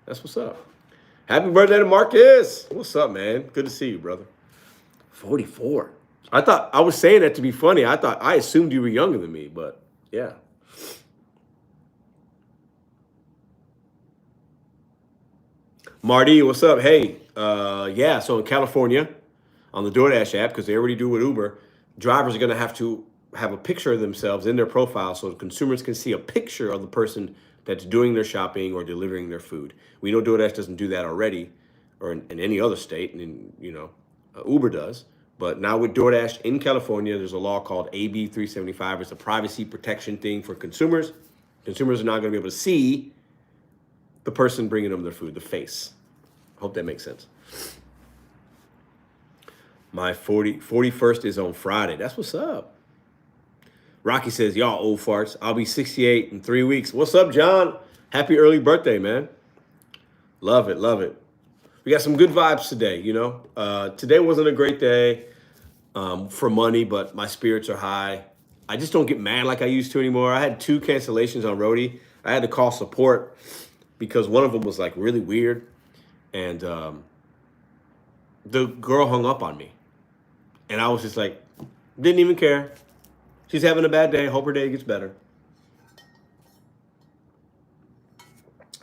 That's what's up. Happy birthday to Marcus. What's up, man? Good to see you, brother. 44. I thought I was saying that to be funny. I assumed you were younger than me, but yeah. Marty, what's up? Hey, yeah, so in California, on the DoorDash app, because they already do with Uber, drivers are going to have a picture of themselves in their profile so consumers can see a picture of the person that's doing their shopping or delivering their food. We know DoorDash doesn't do that already, or in any other state, and Uber does. But now with DoorDash in California, there's a law called AB 375. It's a privacy protection thing for consumers. Consumers are not going to be able to see the person bringing them their food, the face. I hope that makes sense. My 41st is on Friday. That's what's up. Rocky says, y'all old farts. I'll be 68 in 3 weeks. What's up, John? Happy early birthday, man. Love it, love it. We got some good vibes today, Today wasn't a great day for money, but my spirits are high. I just don't get mad like I used to anymore. I had 2 cancellations on Roadie. I had to call support because one of them was like really weird. And the girl hung up on me. And I was just like, didn't even care. She's having a bad day. Hope her day gets better.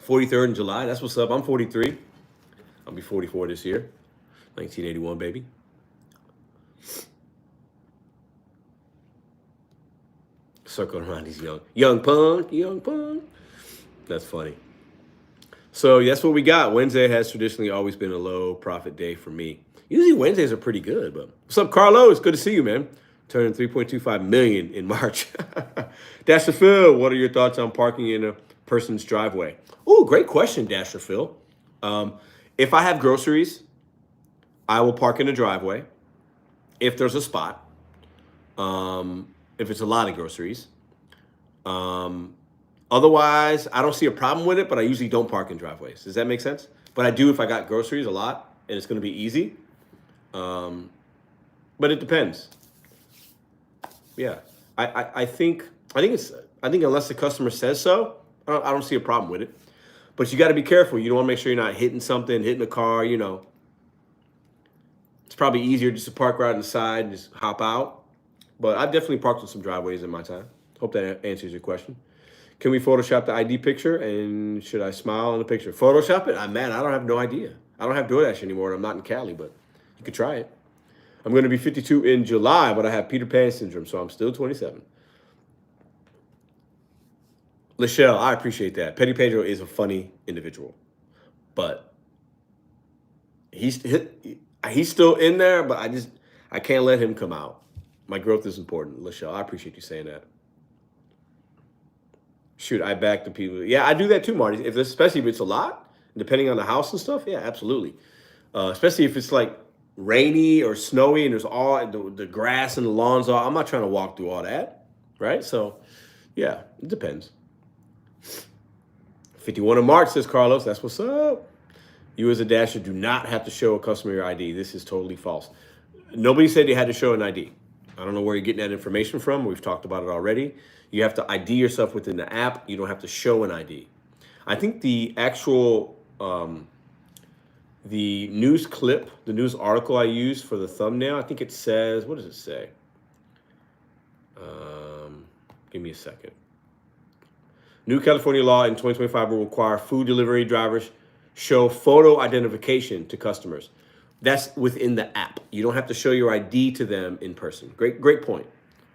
43rd in July. That's what's up. I'm 43. I'll be 44 this year. 1981, baby. Circling around these young punk. That's funny. So that's what we got. Wednesday has traditionally always been a low profit day for me. Usually Wednesdays are pretty good, but what's up, Carlo? It's good to see you, man. Turning 3.25 million in March. Dasher Phil, what are your thoughts on parking in a person's driveway? Oh, great question, Dasher Phil. If I have groceries, I will park in a driveway. if there's a spot, if it's a lot of groceries. Otherwise, I don't see a problem with it, but I usually don't park in driveways. Does that make sense? But I do if I got groceries a lot and it's going to be easy. But it depends. Yeah, I think unless the customer says so, I don't see a problem with it. But you got to be careful. You don't want to make sure you're not hitting something, hitting a car. You know, it's probably easier just to park right on the side and just hop out. But I've definitely parked in some driveways in my time. Hope that answers your question. Can we Photoshop the ID picture? And should I smile in the picture? Photoshop it? Man, I don't have no idea. I don't have DoorDash anymore. I'm not in Cali, but you could try it. I'm going to be 52 in July, but I have Peter Pan syndrome, so I'm still 27. Lachelle, I appreciate that. Petty Pedro is a funny individual, but he's still in there, but I can't let him come out. My growth is important, Lachelle. I appreciate you saying that. Shoot, I back the people. Yeah, I do that too, Marty. Especially if it's a lot, depending on the house and stuff. Yeah, absolutely. Especially if it's like rainy or snowy and there's all the grass and the lawns. I'm not trying to walk through all that, right? So, yeah, it depends. 51 of March, says Carlos. That's what's up. You as a dasher do not have to show a customer your ID. This is totally false. Nobody said you had to show an ID. I don't know where you're getting that information from. We've talked about it already. You have to ID yourself within the app. You don't have to show an ID. I think the actual, the news clip, the news article I used for the thumbnail, I think it says, what does it say? Give me a second. New California law in 2025 will require food delivery drivers show photo identification to customers. That's within the app. You don't have to show your ID to them in person. Great point.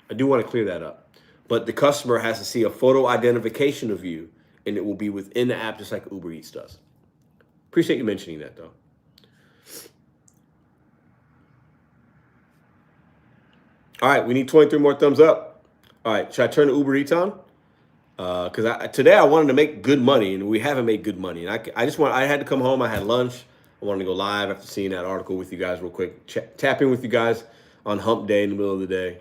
I do want to clear that up. But the customer has to see a photo identification of you, and it will be within the app just like Uber Eats does. Appreciate you mentioning that, though. All right, we need 23 more thumbs up. All right, should I turn the Uber Eats on? Because today I wanted to make good money, and we haven't made good money. And I had to come home. I had lunch. I wanted to go live after seeing that article with you guys real quick. Tap in with you guys on hump day in the middle of the day.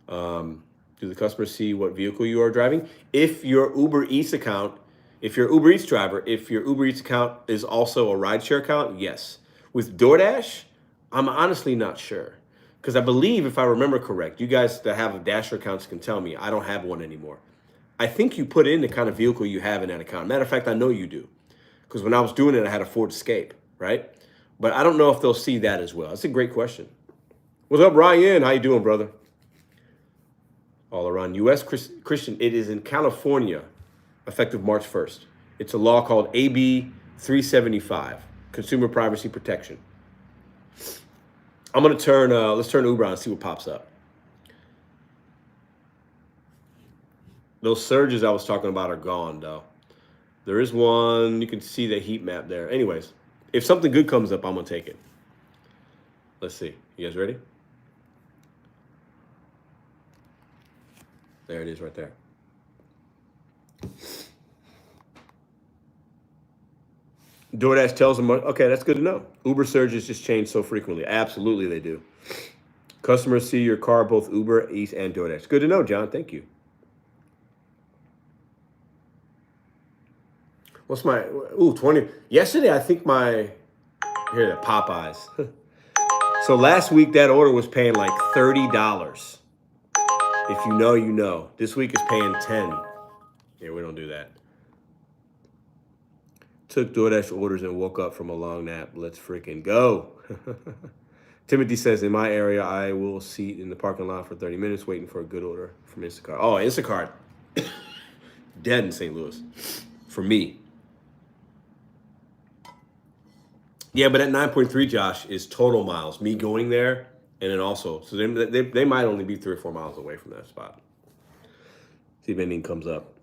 Do the customers see what vehicle you are driving? If your Uber Eats account, if you're an Uber Eats driver, if your Uber Eats account is also a rideshare account, yes. With DoorDash, I'm honestly not sure. Because I believe, if I remember correct, you guys that have Dasher accounts can tell me. I don't have one anymore. I think you put in the kind of vehicle you have in that account. Matter of fact, I know you do. Because when I was doing it, I had a Ford Escape, right? But I don't know if they'll see that as well. That's a great question. What's up, Ryan? How you doing, brother? All around U.S. Christian, it is in California, effective March 1st. It's a law called AB 375, Consumer Privacy Protection. I'm going to turn, let's turn Uber on and see what pops up. Those surges I was talking about are gone, though. There is one. You can see the heat map there. Anyways, if something good comes up, I'm going to take it. Let's see. You guys ready? There it is right there. DoorDash tells them, okay, that's good to know. Uber surges just change so frequently. Absolutely, they do. Customers see your car, both Uber, Eats, and DoorDash. Good to know, John. Thank you. What's my, 20. Yesterday, I think here, Popeyes. So last week, that order was paying like $30. If you know, you know. This week is paying 10. Yeah, we don't do that. Took DoorDash orders and woke up from a long nap. Let's freaking go. Timothy says, in my area, I will seat in the parking lot for 30 minutes waiting for a good order from Instacart. Oh, Instacart. Dead in St. Louis. For me. Yeah, but at 9.3, Josh, is total miles. Me going there, and then also, so they might only be 3 or 4 miles away from that spot. See if anything comes up.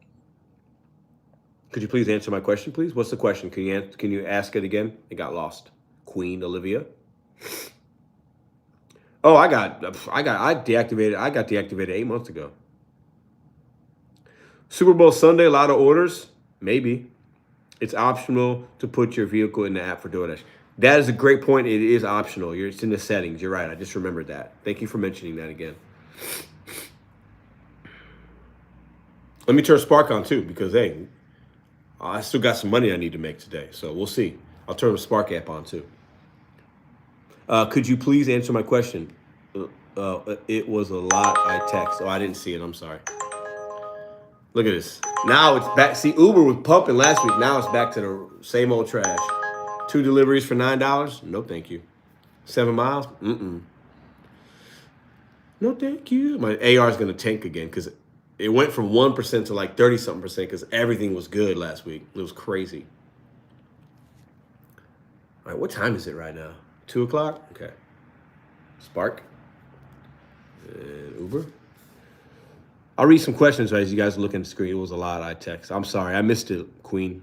Could you please answer my question, please? What's the question? Can you ask it again? It got lost. Queen Olivia. Oh, I got deactivated 8 months ago. Super Bowl Sunday, a lot of orders? Maybe. It's optional to put your vehicle in the app for DoorDash. That is a great point. It is optional. It's in the settings. You're right. I just remembered that. Thank you for mentioning that again. Let me turn Spark on too, because hey, I still got some money I need to make today. So we'll see. I'll turn the Spark app on too. Could you please answer my question? It was a lot I text. Oh, I didn't see it. I'm sorry. Look at this. Now it's back. See, Uber was pumping last week. Now it's back to the same old trash. 2 deliveries for $9? No, thank you. 7 miles? Mm-mm. No, thank you. My AR is going to tank again because it went from 1% to like 30-something% because everything was good last week. It was crazy. All right, what time is it right now? 2 o'clock? Okay. Spark. And Uber. I'll read some questions as you guys look at the screen. It was a lot I text. I'm sorry. I missed it, Queen.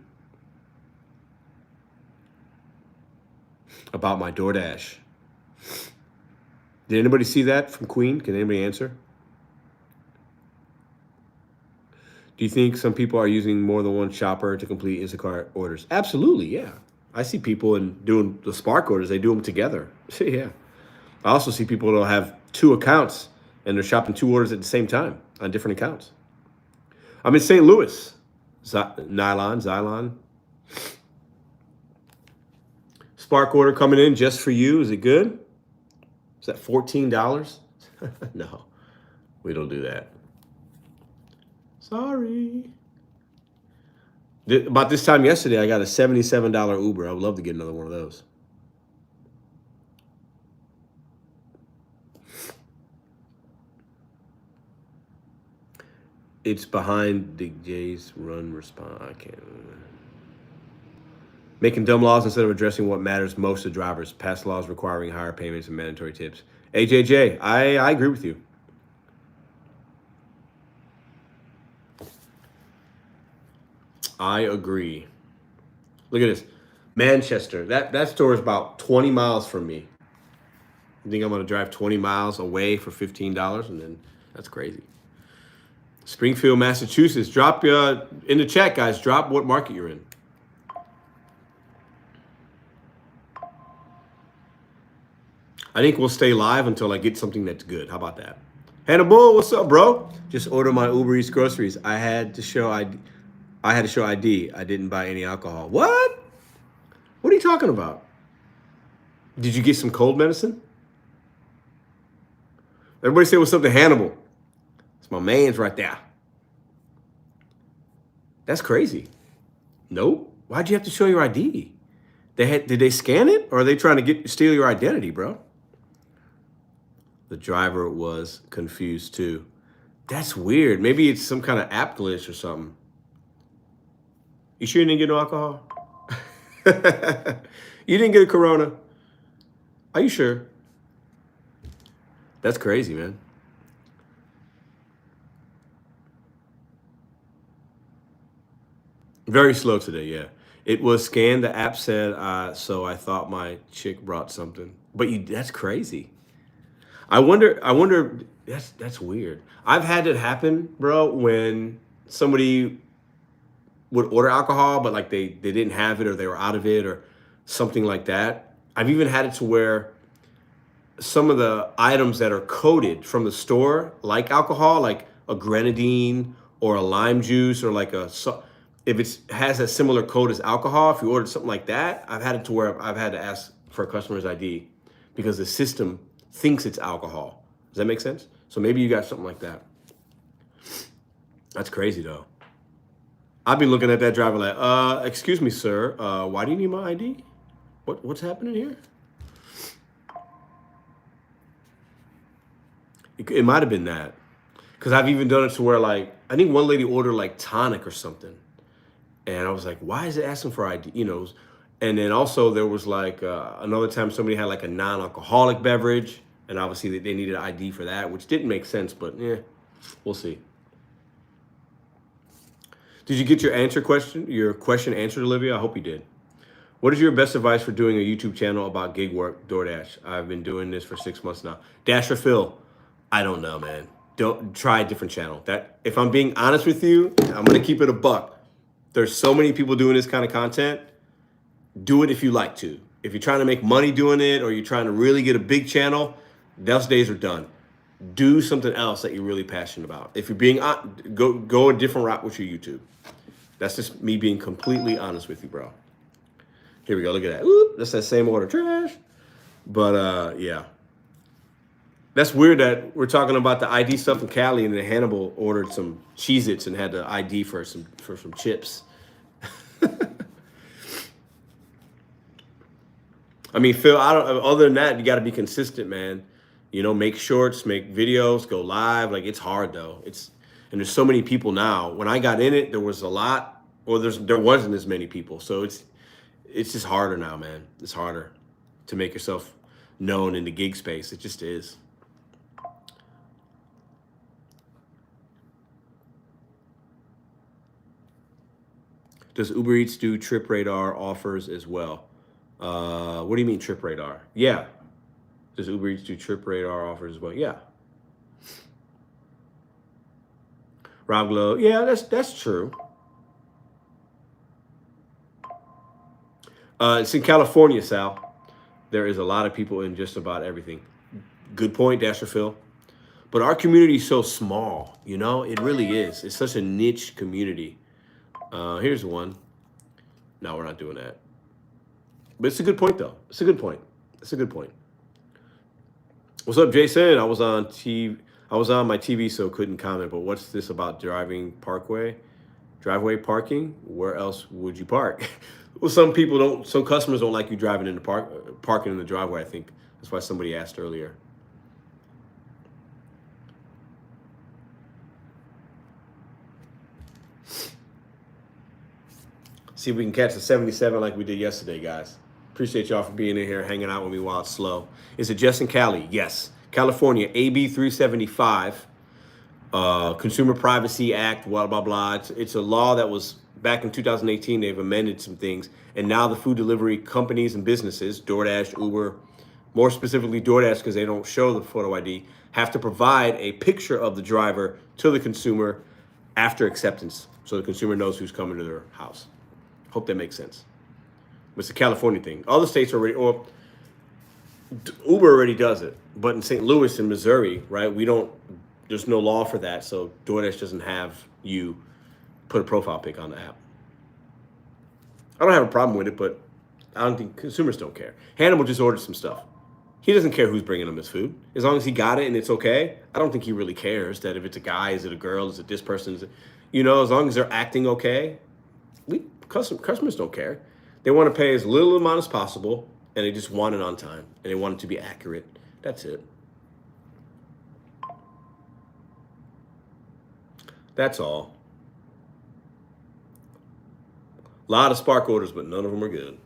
About my DoorDash. Did anybody see that from Queen? Can anybody answer? Do you think some people are using more than one shopper to complete Instacart orders? Absolutely, yeah. I see people doing the Spark orders. They do them together. Yeah. I also see people that'll have 2 accounts and they're shopping 2 orders at the same time on different accounts. I'm in St. Louis. Xylon. Spark order coming in just for you. Is it good? Is that $14? No, we don't do that. Sorry. About this time yesterday, I got a $77 Uber. I would love to get another one of those. It's behind the J's run response. I can't. Making dumb laws instead of addressing what matters most to drivers. Past laws requiring higher payments and mandatory tips. AJJ, I agree with you. I agree. Look at this. Manchester. That store is about 20 miles from me. You think I'm going to drive 20 miles away for $15? And then that's crazy. Springfield, Massachusetts. Drop in the chat, guys. Drop what market you're in. I think we'll stay live until I get something that's good. How about that? Hannibal, what's up, bro? Just order my Uber Eats groceries. I had to show ID. I didn't buy any alcohol. What? What are you talking about? Did you get some cold medicine? Everybody say what's up to Hannibal. It's my man's right there. That's crazy. Nope. Why'd you have to show your ID? Did they scan it, or are they trying to steal your identity, bro? The driver was confused too. That's weird. Maybe it's some kind of app glitch or something. You sure you didn't get no alcohol? You didn't get a Corona? Are you sure? That's crazy, man. Very slow today, yeah. It was scanned. The app said, so I thought my chick brought something. But that's crazy. I wonder. That's weird. I've had it happen, bro, when somebody would order alcohol, but like they didn't have it or they were out of it or something like that. I've even had it to where some of the items that are coded from the store, like alcohol, like a grenadine or a lime juice or like if it has a similar code as alcohol, if you ordered something like that, I've had it to where I've had to ask for a customer's ID because the system thinks it's alcohol. Does that make sense? So maybe you got something like that. That's crazy though. I'd be looking at that driver like, excuse me, sir, why do you need my ID? What's happening here? It might have been that. Because I've even done it to where like, I think one lady ordered like tonic or something. And I was like, why is it asking for ID? You know, and then also there was like another time somebody had like a non-alcoholic beverage. And obviously they needed an ID for that, which didn't make sense, but yeah, we'll see. Did you get your question answered, Olivia? I hope you did. What is your best advice for doing a YouTube channel about gig work, DoorDash? I've been doing this for 6 months now. Dash or Phil? I don't know, man. Don't try a different channel. If I'm being honest with you, I'm gonna keep it a buck. There's so many people doing this kind of content. do it if you like to. If you're trying to make money doing it, or you're trying to really get a big channel, those days are done. Do something else that you're really passionate about. If you're being go a different route with your YouTube. That's just me being completely honest with you, bro. Here we go. Look at that. Oop, that's that same order. Trash. But yeah. That's weird that we're talking about the ID stuff in Cali, and then Hannibal ordered some Cheez-Its and had the ID for some chips. I mean, Phil, other than that, you got to be consistent, man. You know, make shorts, make videos, go live. Like, it's hard though. And there's so many people now. When I got in it, there was a lot, or there wasn't as many people. So it's just harder now, man. It's harder to make yourself known in the gig space. It just is. Does Uber Eats do trip radar offers as well? What do you mean trip radar? Yeah. Does Uber Eats do trip radar offers as well? Yeah. Rob Glow, yeah, that's true. It's in California, Sal. There is a lot of people in just about everything. Good point, Dasher Phil. But our community is so small, you know? It really is. It's such a niche community. Here's one. No, we're not doing that. But it's a good point, though. It's a good point. It's a good point. What's up, Jason? I was on my TV, so couldn't comment. But what's this about driveway parking? Where else would you park? Well, some customers don't like you driving in the parking in the driveway. I think that's why somebody asked earlier. See if we can catch the 77 like we did yesterday, guys. Appreciate y'all for being in here, hanging out with me while it's slow. Is it just in Cali? Yes. California, AB 375, Consumer Privacy Act, blah, blah, blah. It's a law that was back in 2018. They've amended some things. And now the food delivery companies and businesses, DoorDash, Uber, more specifically DoorDash because they don't show the photo ID, have to provide a picture of the driver to the consumer after acceptance so the consumer knows who's coming to their house. Hope that makes sense. It's a California thing. Other states already, or Uber already does it. But in St. Louis and Missouri, right, there's no law for that. So DoorDash doesn't have you put a profile pic on the app. I don't have a problem with it, but I don't think consumers don't care. Hannibal just ordered some stuff. He doesn't care who's bringing him his food. As long as he got it and it's okay, I don't think he really cares that if it's a guy, is it a girl, is it this person, as long as they're acting okay, customers don't care. They want to pay as little amount as possible, and they just want it on time, and they want it to be accurate. That's it. That's all. A lot of Spark orders, but none of them are good.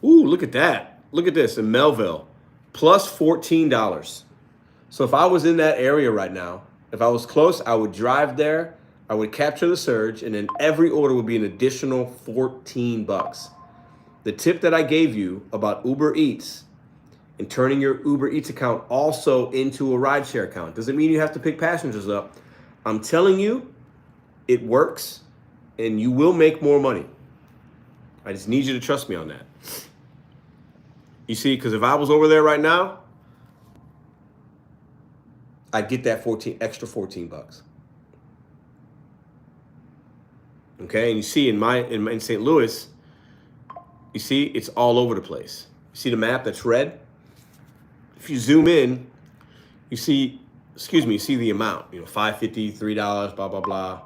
Ooh, look at that. Look at this in Melville, plus $14. So if I was in that area right now, if I was close, I would drive there, I would capture the surge, and then every order would be an additional $14. The tip that I gave you about Uber Eats and turning your Uber Eats account also into a rideshare account doesn't mean you have to pick passengers up. I'm telling you, it works, and you will make more money. I just need you to trust me on that. You see, because if I was over there right now, I'd get that extra $14. Okay, and you see in St. Louis, you see it's all over the place. You see the map that's red? If you zoom in, you see the amount, $5.50, $3, blah, blah, blah.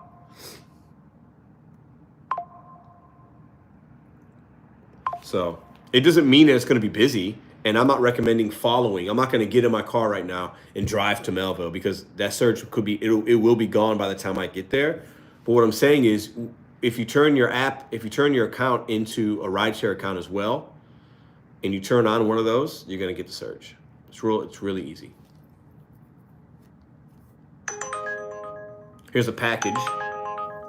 So it doesn't mean that it's going to be busy. And I'm not recommending following. I'm not going to get in my car right now and drive to Melville because that surge it will be gone by the time I get there. But what I'm saying is, if you turn your account into a rideshare account as well, and you turn on one of those, you're going to get the surge. It's really easy. Here's a package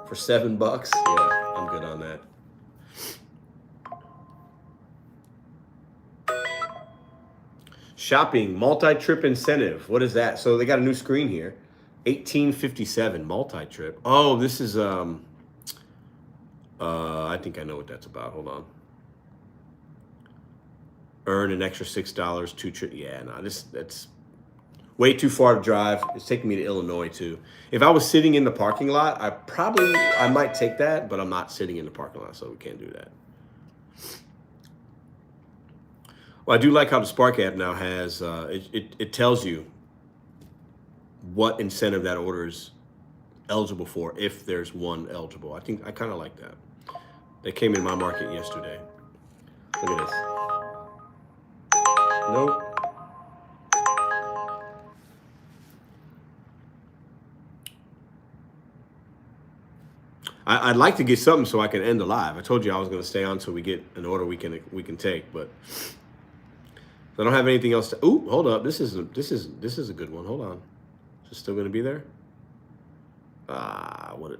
for $7. Yeah, I'm good on that. Shopping, multi-trip incentive. What is that? So they got a new screen here. 1857 multi-trip. Oh, this is I think I know what that's about. Hold on. Earn an extra $6, 2 trips. Yeah, no, that's way too far to drive. It's taking me to Illinois too. If I was sitting in the parking lot, I might take that, but I'm not sitting in the parking lot, so we can't do that. Well, I do like how the Spark app now has it tells you what incentive that order is eligible for, if there's one eligible. I kind of like that. They came in my market yesterday. Look at this. Nope. I'd like to get something so I can end the live. I told you I was going to stay on until we get an order we can take, but I don't have anything else to. Ooh, hold up. This is a good one. Hold on. Is it still going to be there? Hold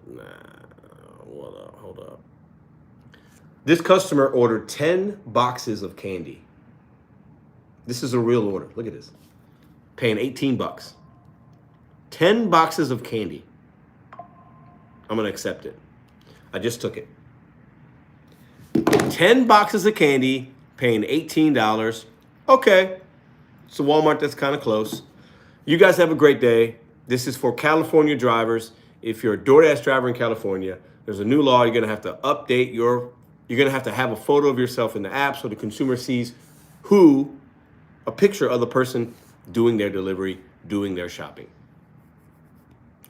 up. This customer ordered 10 boxes of candy. This is a real order. Look at this. Paying $18. 10 boxes of candy. I'm going to accept it. I just took it. 10 boxes of candy, paying $18. Okay. It's a Walmart that's kind of close. You guys have a great day. This is for California drivers. If you're a DoorDash driver in California, there's a new law. You're going to have to update you're going to have a photo of yourself in the app so the consumer sees a picture of the person doing their delivery, doing their shopping.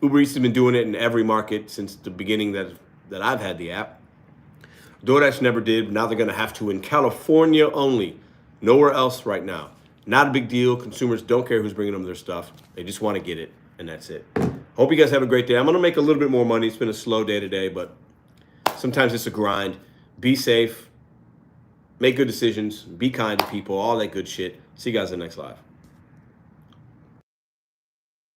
Uber Eats has been doing it in every market since the beginning that I've had the app. DoorDash never did. Now they're going to have to in California only. Nowhere else right now. Not a big deal. Consumers don't care who's bringing them their stuff. They just want to get it, and that's it. Hope you guys have a great day. I'm going to make a little bit more money. It's been a slow day today, but sometimes it's a grind. Be safe. Make good decisions. Be kind to people. All that good shit. See you guys in the next live.